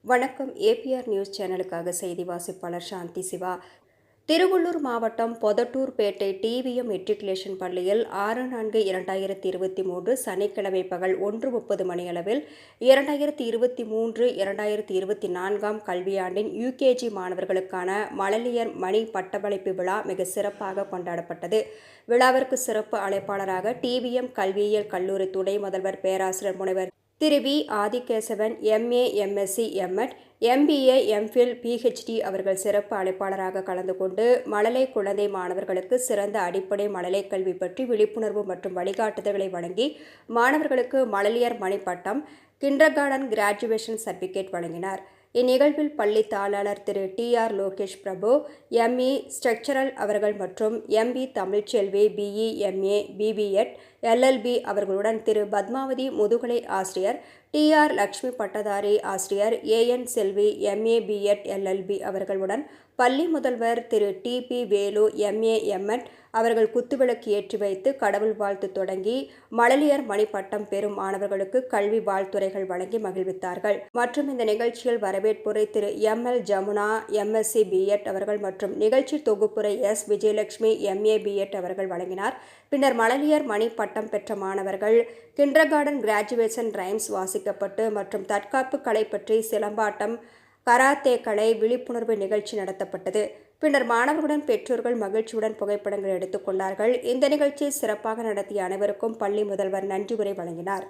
வணக்கம். APR news சேனலுக்காக செய்தி வாசிப்பாளர் சாந்தி சிவா. திருவள்ளூர் மாவட்டம் பொதட்டூர்பேட்டை டிவிஎம் மெட்ரிகுலேஷன் பள்ளியில் 6/4/2023 சனிக்கிழமை பகல் 1:30 மணியளவில் 2023-2024 கல்வியாண்டின் யுகேஜி மாணவர்களுக்கான மழலையர் மணி பட்டமளிப்பு விழா மிக சிறப்பாக கொண்டாடப்பட்டது. விழாவிற்கு சிறப்பு அழைப்பாளராக டிவிஎம் கல்வியியல் கல்லூரி துணை முதல்வர் பேராசிரியர் முனைவர் Thiru V. Adikesavan MA, MSc, MEd, MBA, MPhil, PhD அவர்கள் சிறப்பு அழைப்பாளராக கலந்து கொண்டு மழலை குழந்தை மாணவர்களுக்கு சிறந்த அடிப்படை மழலை கல்வி பற்றி விழிப்புணர்வு மற்றும் வழிகாட்டுதல்களை வழங்கி மாணவர்களுக்கு மழலையர் மணி பட்டம், கிண்டர்கார்டன் கிராஜுவேஷன் சர்டிபிகேட் வழங்கினார். இந்நிகழ்வில் பள்ளி தாளாளர் Thiru TR. Lokesh Prabhu, ME structural அவர்கள் மற்றும் MP Tamilselvi, BE, MA, BBEd, LLB அவர்களுடன் திரு பத்மாவதி முதுகலை ஆசிரியர், டி.ஆர். லட்சுமி பட்டதாரி ஆசிரியர், AN Selvi, MA, BEd, LLB அவர்களுடன் பள்ளி முதல்வர் Thiru TP. Velu, MA, MEd அவர்கள் குத்துவிளக்கு ஏற்றி வைத்து கடவுள் வாழ்த்து தொடங்கி மழலையர் மணி பட்டம் பெறும் மாணவர்களுக்கு கல்வி வாழ்த்துரைகள் வழங்கி மகிழ்வித்தார்கள். மற்றும் இந்த நிகழ்ச்சியில் வரவேற்புரை திரு எம்.எல். ஜமுனா, எம்எஸ்சி, பிஎட் அவர்கள் மற்றும் நிகழ்ச்சி தொகுப்புரை எஸ். விஜயலட்சுமி, எம்ஏ, பிஎட் அவர்கள் வழங்கினார். பின்னர் மழலையர் மணி பட்டம் பெற்ற மாணவர்கள் கிண்டர்கார்டன் கிராஜுவேஷன் ரைம்ஸ் வாசிக்கப்பட்டு மற்றும் தற்காப்பு கலை பற்றி சிலம்பாட்டம், கராத்தே கலை விழிப்புணர்வு நிகழ்ச்சி நடத்தப்பட்டது. பின்னர் மாணவர்களுடன் பெற்றோர்கள் மகிழ்ச்சியுடன் புகைப்படங்கள் எடுத்துக் கொண்டார்கள். இந்த நிகழ்ச்சியை சிறப்பாக நடத்திய அனைவருக்கும் பள்ளி முதல்வர் நன்றி உரை வழங்கினார்.